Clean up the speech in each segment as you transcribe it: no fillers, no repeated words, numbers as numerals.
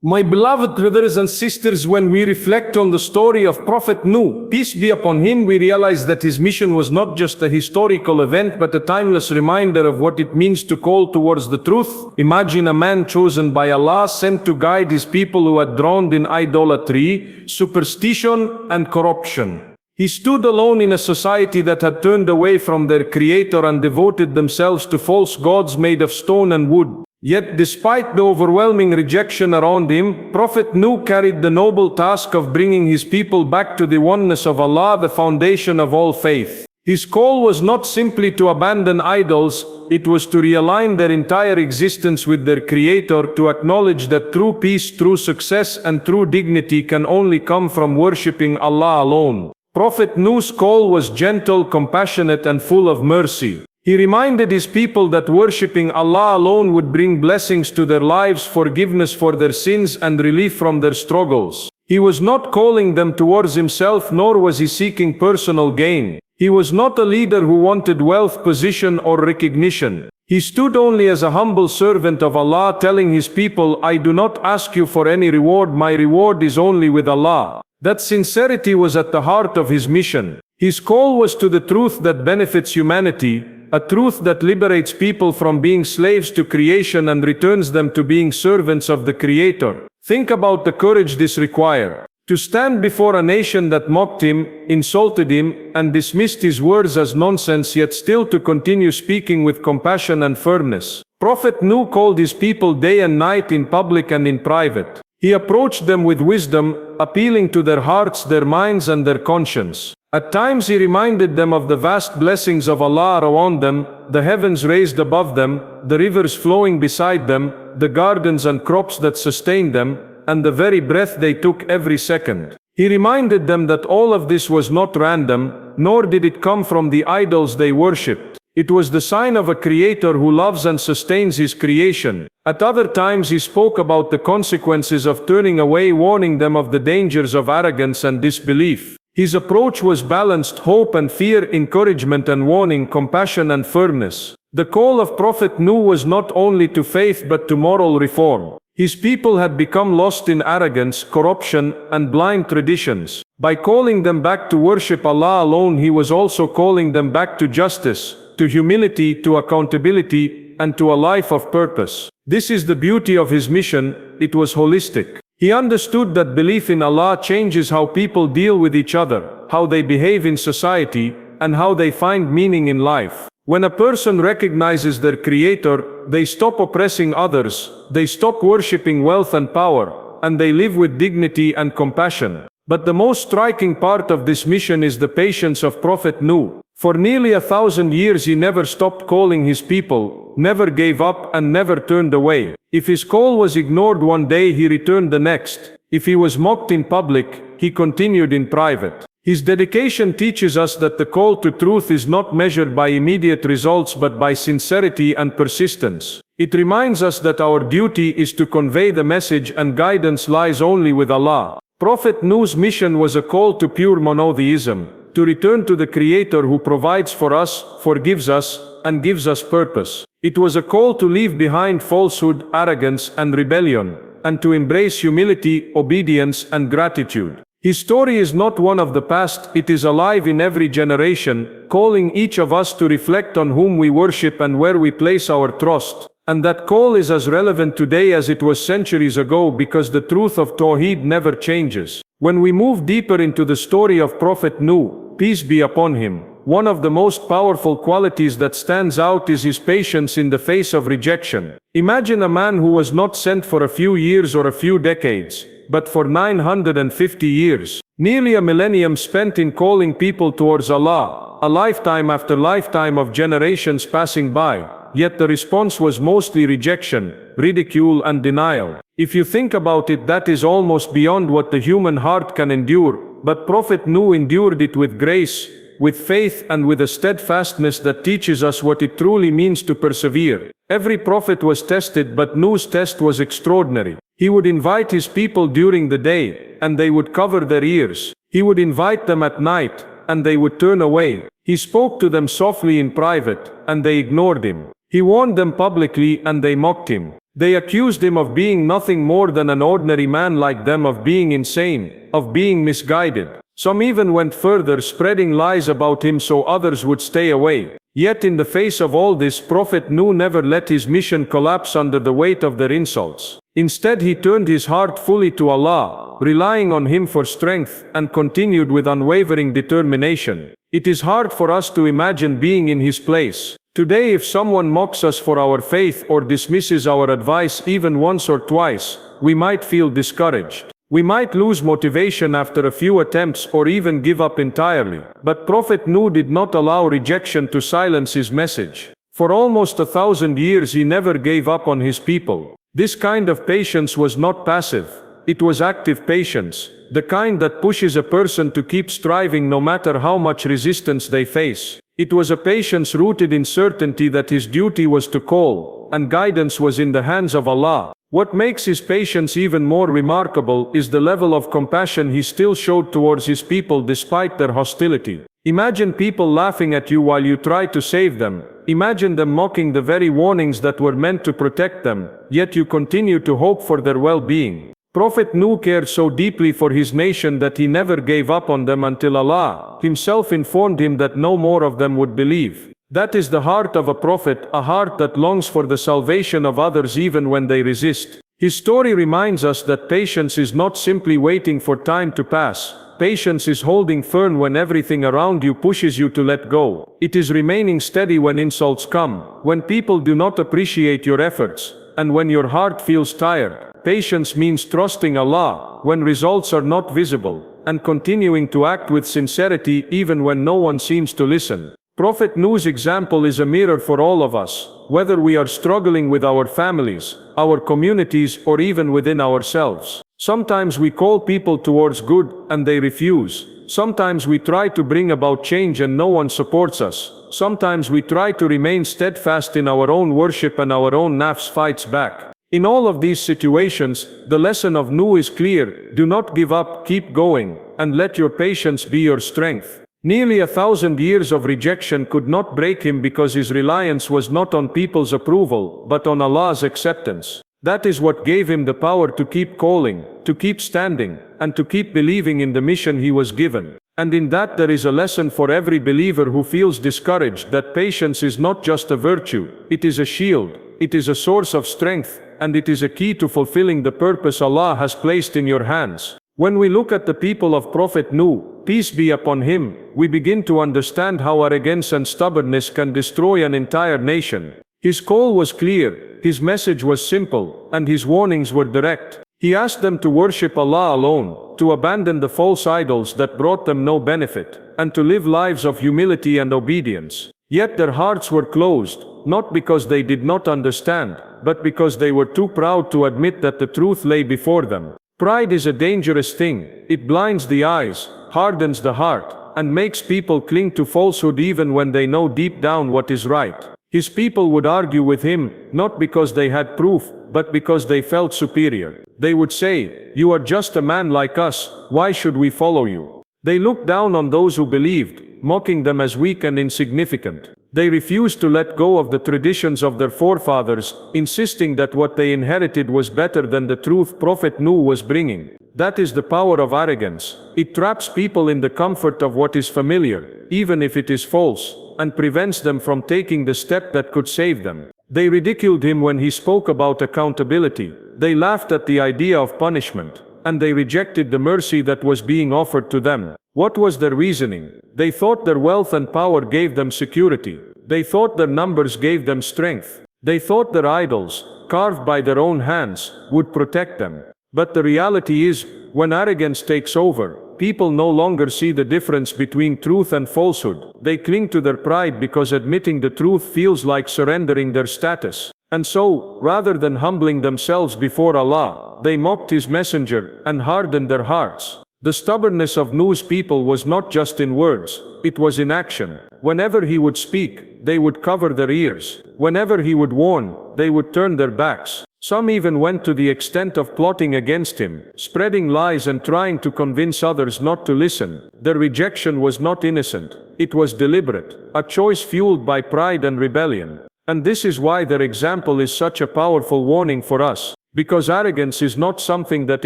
My beloved brothers and sisters, when we reflect on the story of Prophet Nuh, peace be upon him, we realize that his mission was not just a historical event but a timeless reminder of what it means to call towards the truth. Imagine a man chosen by Allah, sent to guide his people who had drowned in idolatry, superstition, and corruption. He stood alone in a society that had turned away from their Creator and devoted themselves to false gods made of stone and wood. Yet despite the overwhelming rejection around him, Prophet Nuh carried the noble task of bringing his people back to the oneness of Allah, the foundation of all faith. His call was not simply to abandon idols, it was to realign their entire existence with their Creator, to acknowledge that true peace, true success, and true dignity can only come from worshipping Allah alone. Prophet Nuh's call was gentle, compassionate, and full of mercy. He reminded his people that worshipping Allah alone would bring blessings to their lives, forgiveness for their sins, and relief from their struggles. He was not calling them towards himself, nor was he seeking personal gain. He was not a leader who wanted wealth, position, or recognition. He stood only as a humble servant of Allah, telling his people, "I do not ask you for any reward, my reward is only with Allah." That sincerity was at the heart of his mission. His call was to the truth that benefits humanity, a truth that liberates people from being slaves to creation and returns them to being servants of the Creator. Think about the courage this requires. To stand before a nation that mocked him, insulted him, and dismissed his words as nonsense, yet still to continue speaking with compassion and firmness. Prophet Nuh called his people day and night, in public and in private. He approached them with wisdom, appealing to their hearts, their minds, and their conscience. At times he reminded them of the vast blessings of Allah around them, the heavens raised above them, the rivers flowing beside them, the gardens and crops that sustained them, and the very breath they took every second. He reminded them that all of this was not random, nor did it come from the idols they worshipped. It was the sign of a Creator who loves and sustains his creation. At other times he spoke about the consequences of turning away, warning them of the dangers of arrogance and disbelief. His approach was balanced: hope and fear, encouragement and warning, compassion and firmness. The call of Prophet Nuh was not only to faith but to moral reform. His people had become lost in arrogance, corruption, and blind traditions. By calling them back to worship Allah alone, he was also calling them back to justice, to humility, to accountability, and to a life of purpose. This is the beauty of his mission. It was holistic. He understood that belief in Allah changes how people deal with each other, how they behave in society, and how they find meaning in life. When a person recognizes their Creator, they stop oppressing others, they stop worshipping wealth and power, and they live with dignity and compassion. But the most striking part of this mission is the patience of Prophet Nuh. For nearly 1,000 years he never stopped calling his people, never gave up, and never turned away. If his call was ignored one day, he returned the next. If he was mocked in public, he continued in private. His dedication teaches us that the call to truth is not measured by immediate results but by sincerity and persistence. It reminds us that our duty is to convey the message, and guidance lies only with Allah. Prophet Nuh's mission was a call to pure monotheism, to return to the Creator who provides for us, forgives us, and gives us purpose. It was a call to leave behind falsehood, arrogance, and rebellion, and to embrace humility, obedience, and gratitude. His story is not one of the past, it is alive in every generation, calling each of us to reflect on whom we worship and where we place our trust. And that call is as relevant today as it was centuries ago, because the truth of Tawheed never changes. When we move deeper into the story of Prophet Nuh, peace be upon him, one of the most powerful qualities that stands out is his patience in the face of rejection. Imagine a man who was not sent for a few years or a few decades, but for 950 years, nearly a millennium spent in calling people towards Allah, a lifetime after lifetime of generations passing by, yet the response was mostly rejection, ridicule, and denial. If you think about it, that is almost beyond what the human heart can endure, but Prophet Nuh endured it with grace, with faith, and with a steadfastness that teaches us what it truly means to persevere. Every prophet was tested, but Nuh's test was extraordinary. He would invite his people during the day, and they would cover their ears. He would invite them at night, and they would turn away. He spoke to them softly in private, and they ignored him. He warned them publicly, and they mocked him. They accused him of being nothing more than an ordinary man like them, of being insane, of being misguided. Some even went further, spreading lies about him so others would stay away. Yet in the face of all this, Prophet Nuh never let his mission collapse under the weight of their insults. Instead, he turned his heart fully to Allah, relying on Him for strength, and continued with unwavering determination. It is hard for us to imagine being in his place. Today, if someone mocks us for our faith or dismisses our advice even once or twice, we might feel discouraged. We might lose motivation after a few attempts or even give up entirely. But Prophet Nuh did not allow rejection to silence his message. For almost 1,000 years he never gave up on his people. This kind of patience was not passive. It was active patience, the kind that pushes a person to keep striving no matter how much resistance they face. It was a patience rooted in certainty that his duty was to call, and guidance was in the hands of Allah. What makes his patience even more remarkable is the level of compassion he still showed towards his people despite their hostility. Imagine people laughing at you while you try to save them. Imagine them mocking the very warnings that were meant to protect them, yet you continue to hope for their well-being. Prophet Nuh cared so deeply for his nation that he never gave up on them until Allah Himself informed him that no more of them would believe. That is the heart of a prophet, a heart that longs for the salvation of others even when they resist. His story reminds us that patience is not simply waiting for time to pass. Patience is holding firm when everything around you pushes you to let go. It is remaining steady when insults come, when people do not appreciate your efforts, and when your heart feels tired. Patience means trusting Allah when results are not visible, and continuing to act with sincerity even when no one seems to listen. Prophet Nuh's example is a mirror for all of us, whether we are struggling with our families, our communities, or even within ourselves. Sometimes we call people towards good, and they refuse. Sometimes we try to bring about change and no one supports us. Sometimes we try to remain steadfast in our own worship and our own nafs fights back. In all of these situations, the lesson of Nuh is clear: do not give up, keep going, and let your patience be your strength. Nearly 1,000 years of rejection could not break him because his reliance was not on people's approval, but on Allah's acceptance. That is what gave him the power to keep calling, to keep standing, and to keep believing in the mission he was given. And in that there is a lesson for every believer who feels discouraged, that patience is not just a virtue, it is a shield, it is a source of strength, and it is a key to fulfilling the purpose Allah has placed in your hands. When we look at the people of Prophet Nuh, peace be upon him, we begin to understand how arrogance and stubbornness can destroy an entire nation. His call was clear, his message was simple, and his warnings were direct. He asked them to worship Allah alone, to abandon the false idols that brought them no benefit, and to live lives of humility and obedience. Yet their hearts were closed, not because they did not understand, but because they were too proud to admit that the truth lay before them. Pride is a dangerous thing. It blinds the eyes, hardens the heart, and makes people cling to falsehood even when they know deep down what is right. His people would argue with him, not because they had proof, but because they felt superior. They would say, "You are just a man like us, why should we follow you?" They looked down on those who believed, mocking them as weak and insignificant. They refused to let go of the traditions of their forefathers, insisting that what they inherited was better than the truth Prophet Nuh was bringing. That is the power of arrogance. It traps people in the comfort of what is familiar, even if it is false, and prevents them from taking the step that could save them. They ridiculed him when he spoke about accountability. They laughed at the idea of punishment, and they rejected the mercy that was being offered to them. What was their reasoning? They thought their wealth and power gave them security. They thought their numbers gave them strength. They thought their idols, carved by their own hands, would protect them. But the reality is, when arrogance takes over, people no longer see the difference between truth and falsehood. They cling to their pride because admitting the truth feels like surrendering their status. And so, rather than humbling themselves before Allah, they mocked His messenger and hardened their hearts. The stubbornness of Nuh's people was not just in words, it was in action. Whenever he would speak, they would cover their ears. Whenever he would warn, they would turn their backs. Some even went to the extent of plotting against him, spreading lies and trying to convince others not to listen. Their rejection was not innocent, it was deliberate, a choice fueled by pride and rebellion. And this is why their example is such a powerful warning for us. Because arrogance is not something that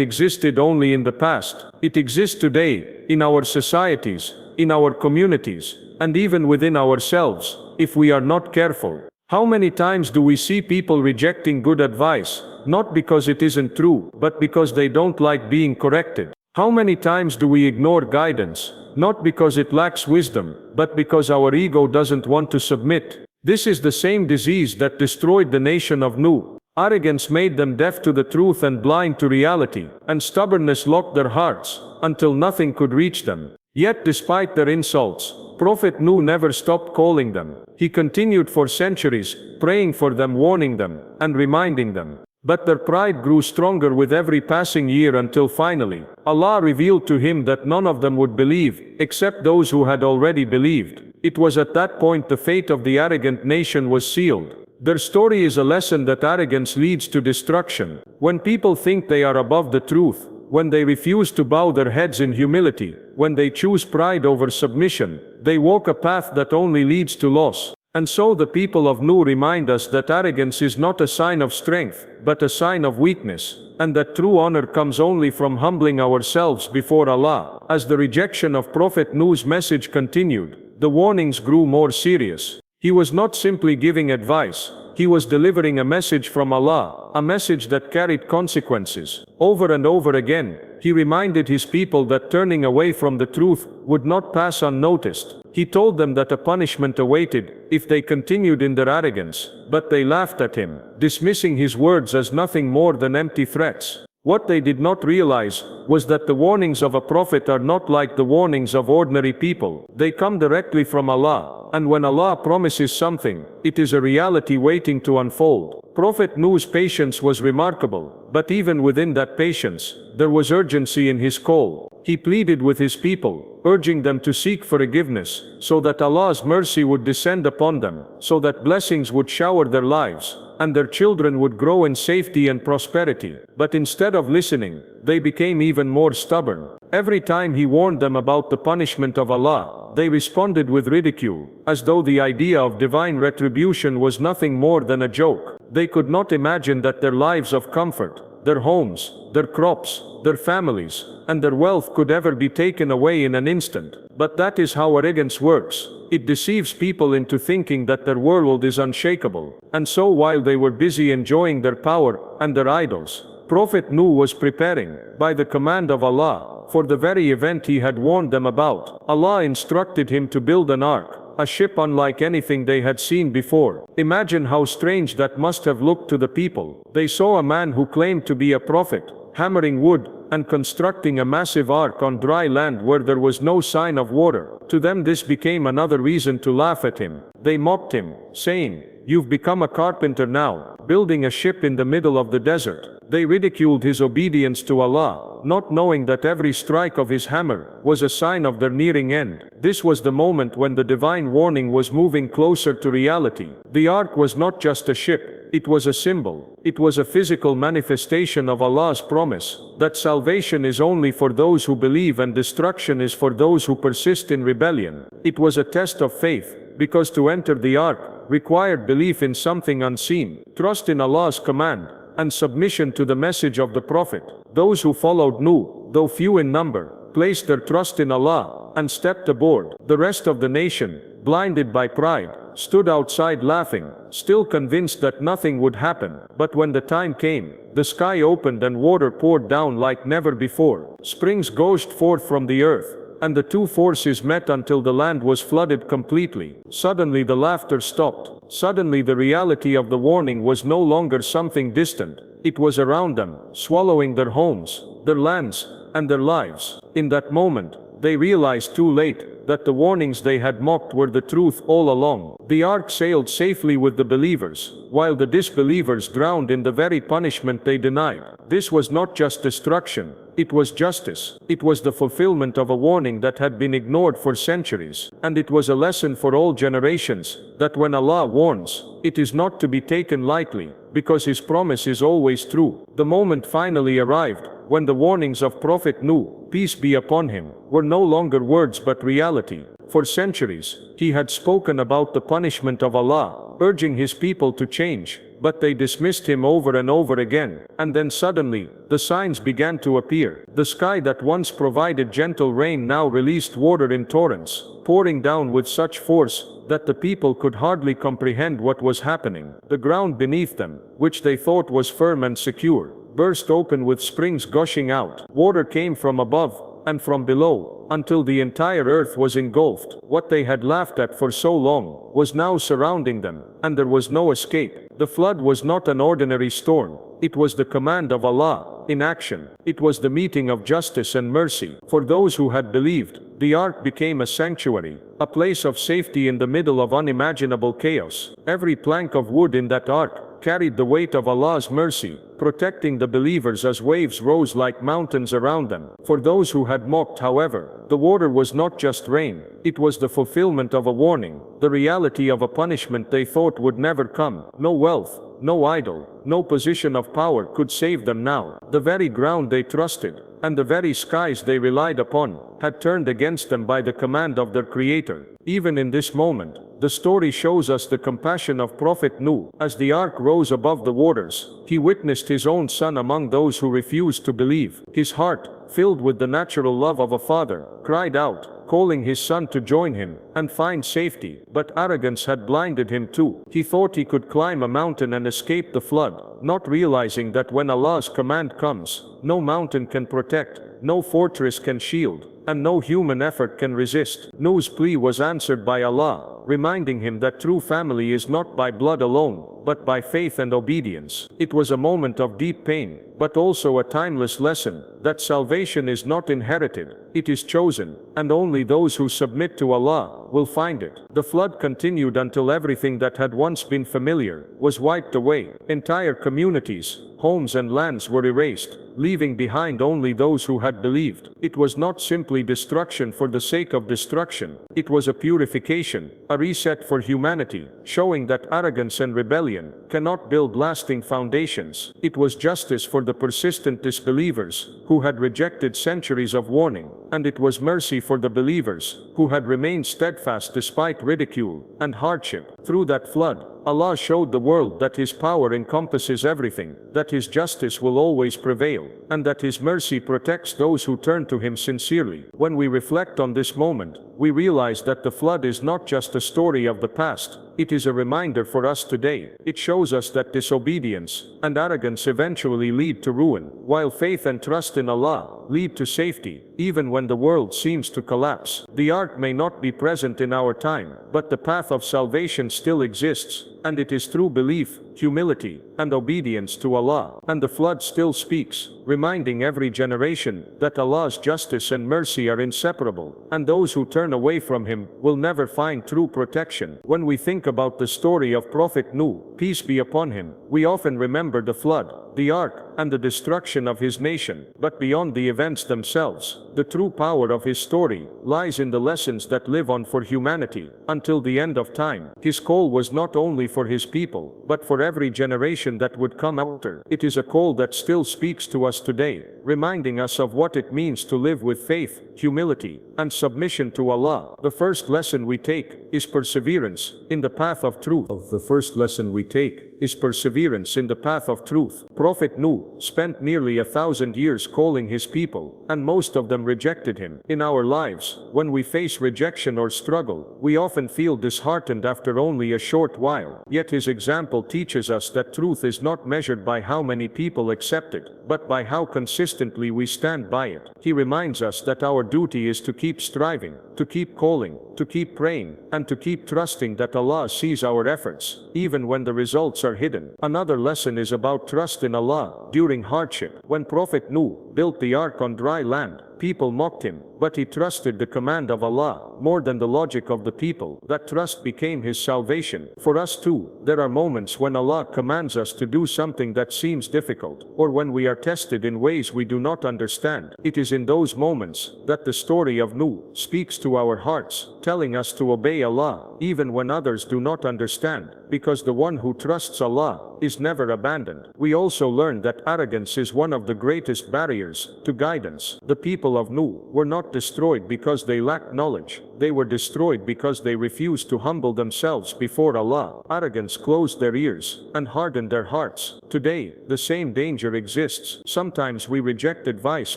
existed only in the past. It exists today, in our societies, in our communities, and even within ourselves, if we are not careful. How many times do we see people rejecting good advice, not because it isn't true, but because they don't like being corrected? How many times do we ignore guidance, not because it lacks wisdom, but because our ego doesn't want to submit? This is the same disease that destroyed the nation of Nuh. Arrogance made them deaf to the truth and blind to reality, and stubbornness locked their hearts, until nothing could reach them. Yet despite their insults, Prophet Nuh never stopped calling them. He continued for centuries, praying for them, warning them, and reminding them. But their pride grew stronger with every passing year until finally, Allah revealed to him that none of them would believe, except those who had already believed. It was at that point the fate of the arrogant nation was sealed. Their story is a lesson that arrogance leads to destruction. When people think they are above the truth, when they refuse to bow their heads in humility, when they choose pride over submission, they walk a path that only leads to loss. And so the people of Nuh remind us that arrogance is not a sign of strength, but a sign of weakness, and that true honor comes only from humbling ourselves before Allah. As the rejection of Prophet Nuh's message continued, the warnings grew more serious. He was not simply giving advice, he was delivering a message from Allah, a message that carried consequences. Over and over again, he reminded his people that turning away from the truth would not pass unnoticed. He told them that a punishment awaited if they continued in their arrogance, but they laughed at him, dismissing his words as nothing more than empty threats. What they did not realize was that the warnings of a prophet are not like the warnings of ordinary people. They come directly from Allah, and when Allah promises something, it is a reality waiting to unfold. Prophet Nuh's patience was remarkable, but even within that patience, there was urgency in his call. He pleaded with his people, urging them to seek forgiveness, so that Allah's mercy would descend upon them, so that blessings would shower their lives, and their children would grow in safety and prosperity. But instead of listening, they became even more stubborn. Every time he warned them about the punishment of Allah, they responded with ridicule, as though the idea of divine retribution was nothing more than a joke. They could not imagine that their lives of comfort, their homes, their crops, their families, and their wealth could ever be taken away in an instant. But that is how arrogance works. It deceives people into thinking that their world is unshakable. And so while they were busy enjoying their power and their idols, Prophet Nuh was preparing, by the command of Allah, for the very event he had warned them about. Allah instructed him to build an ark, a ship unlike anything they had seen before. Imagine how strange that must have looked to the people. They saw a man who claimed to be a prophet, hammering wood, and constructing a massive ark on dry land where there was no sign of water. To them this became another reason to laugh at him. They mocked him, saying, "You've become a carpenter now, building a ship in the middle of the desert." They ridiculed his obedience to Allah, not knowing that every strike of his hammer was a sign of their nearing end. This was the moment when the divine warning was moving closer to reality. The ark was not just a ship, it was a symbol. It was a physical manifestation of Allah's promise, that salvation is only for those who believe and destruction is for those who persist in rebellion. It was a test of faith, because to enter the ark required belief in something unseen, trust in Allah's command, and submission to the message of the Prophet. Those who followed Nuh, though few in number, placed their trust in Allah, and stepped aboard. The rest of the nation, blinded by pride, stood outside laughing, still convinced that nothing would happen. But when the time came, the sky opened and water poured down like never before. Springs gushed forth from the earth, and the two forces met until the land was flooded completely. Suddenly the laughter stopped. Suddenly the reality of the warning was no longer something distant. It was around them, swallowing their homes, their lands, and their lives. In that moment, they realized too late that the warnings they had mocked were the truth all along. The ark sailed safely with the believers, while the disbelievers drowned in the very punishment they denied. This was not just destruction, it was justice. It was the fulfillment of a warning that had been ignored for centuries. And it was a lesson for all generations, that when Allah warns, it is not to be taken lightly, because His promise is always true. The moment finally arrived, when the warnings of Prophet Nuh, peace be upon him, were no longer words but reality. For centuries, he had spoken about the punishment of Allah, urging his people to change, but they dismissed him over and over again. And then suddenly, the signs began to appear. The sky that once provided gentle rain now released water in torrents, pouring down with such force that the people could hardly comprehend what was happening. The ground beneath them, which they thought was firm and secure, burst open with springs gushing out. Water came from above and from below, until the entire earth was engulfed. What they had laughed at for so long was now surrounding them, and there was no escape. The flood was not an ordinary storm. It was the command of Allah in action. It was the meeting of justice and mercy. For those who had believed, the ark became a sanctuary, a place of safety in the middle of unimaginable chaos. Every plank of wood in that ark carried the weight of Allah's mercy, protecting the believers as waves rose like mountains around them. For those who had mocked, however, the water was not just rain, it was the fulfillment of a warning, the reality of a punishment they thought would never come. No wealth, no idol, no position of power could save them now. The very ground they trusted, and the very skies they relied upon, had turned against them by the command of their Creator. Even in this moment, the story shows us the compassion of Prophet Nuh. As the ark rose above the waters, he witnessed his own son among those who refused to believe. His heart, filled with the natural love of a father, cried out, calling his son to join him and find safety. But arrogance had blinded him too. He thought he could climb a mountain and escape the flood, not realizing that when Allah's command comes, no mountain can protect, no fortress can shield, and no human effort can resist. Nuh's plea was answered by Allah, reminding him that true family is not by blood alone, but by faith and obedience. It was a moment of deep pain, but also a timeless lesson, that salvation is not inherited, it is chosen, and only those who submit to Allah will find it. The flood continued until everything that had once been familiar was wiped away. Entire communities, homes and lands were erased, leaving behind only those who had believed. It was not simply destruction for the sake of destruction, it was a purification, a reset for humanity, showing that arrogance and rebellion cannot build lasting foundations. It was justice for the persistent disbelievers who had rejected centuries of warning, and it was mercy for the believers who had remained steadfast despite ridicule and hardship. Through that flood, Allah showed the world that His power encompasses everything, that His justice will always prevail, and that His mercy protects those who turn to Him sincerely. When we reflect on this moment, we realize that the flood is not just a story of the past, it is a reminder for us today. It shows us that disobedience and arrogance eventually lead to ruin, while faith and trust in Allah lead to safety, even when the world seems to collapse. The ark may not be present in our time, but the path of salvation still exists, and it is through belief, humility, and obedience to Allah. And the flood still speaks, reminding every generation that Allah's justice and mercy are inseparable, and those who turn away from Him will never find true protection. When we think about the story of Prophet Nuh, peace be upon him, we often remember the flood, the ark, and the destruction of his nation. But beyond the events themselves, the true power of his story lies in the lessons that live on for humanity until the end of time. His call was not only for his people, but for every generation that would come after. It is a call that still speaks to us today, reminding us of what it means to live with faith, humility, and submission to Allah. The first lesson we take is perseverance in the path of truth. The first lesson we take is perseverance in the path of truth. Prophet Nuh spent nearly 1,000 years calling his people, and most of them rejected him. In our lives, when we face rejection or struggle, we often feel disheartened after only a short while. Yet his example teaches us that truth is not measured by how many people accept it, but by how consistently we stand by it. He reminds us that our duty is to keep striving, to keep calling, to keep praying, and to keep trusting that Allah sees our efforts, even when the results are hidden. Another lesson is about trust in Allah during hardship. When Prophet Nuh built the ark on dry land, people mocked him, but he trusted the command of Allah more than the logic of the people. That trust became his salvation. For us too, there are moments when Allah commands us to do something that seems difficult, or when we are tested in ways we do not understand. It is in those moments that the story of Nuh speaks to our hearts, telling us to obey Allah, even when others do not understand, because the one who trusts Allah is never abandoned. We also learn that arrogance is one of the greatest barriers to guidance. The people of Nuh were not destroyed because they lacked knowledge, They were destroyed because they refused to humble themselves before Allah. Arrogance closed their ears and hardened their hearts. Today, the same danger exists. Sometimes we reject advice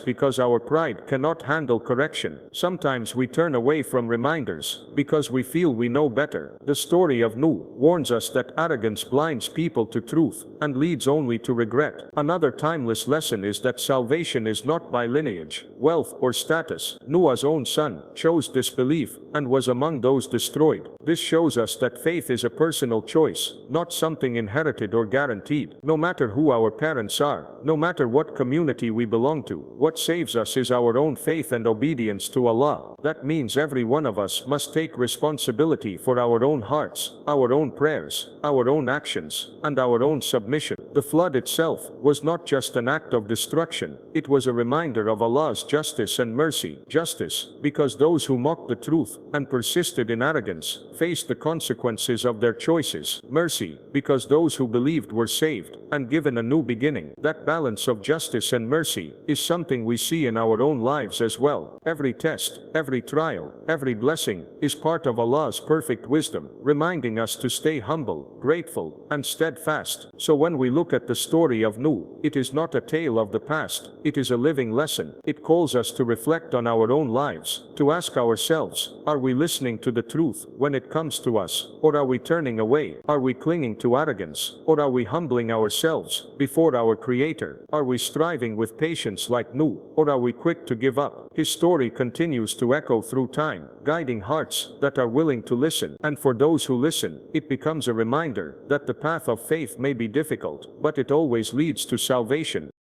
because our pride cannot handle correction. Sometimes we turn away from reminders because we feel we know better. The story of Nuh warns us that arrogance blinds people to truth and leads only to regret. Another timeless lesson is that salvation is not by lineage, wealth, or status. Noah's own son chose disbelief and was among those destroyed. This shows us that faith is a personal choice, not something inherited or guaranteed. No matter who our parents are, no matter what community we belong to, what saves us is our own faith and obedience to Allah. That means every one of us must take responsibility for our own hearts, our own prayers, our own actions, and our own submission. The flood itself was not just an act of destruction, it was a reminder of Allah's justice and mercy. Justice, because those who mocked the truth and persisted in arrogance faced the consequences of their choices. Mercy, because those who believed were saved and given a new beginning. That balance of justice and mercy is something we see in our own lives as well. Every test, every trial, every blessing is part of Allah's perfect wisdom, reminding us to stay humble, grateful, and steadfast. So when we look at the story of Nuh, it is not a tale of the past, it is a living lesson. It calls us to reflect on our own lives, to ask ourselves, are we listening to the truth when it comes to us, or are we turning away? Are we clinging to arrogance, or are we humbling ourselves before our Creator? Are we striving with patience like Nuh, or are we quick to give up? His story continues to echo through time, guiding hearts that are willing to listen. And for those who listen, it becomes a reminder that the path of faith may be difficult, but it always leads to salvation.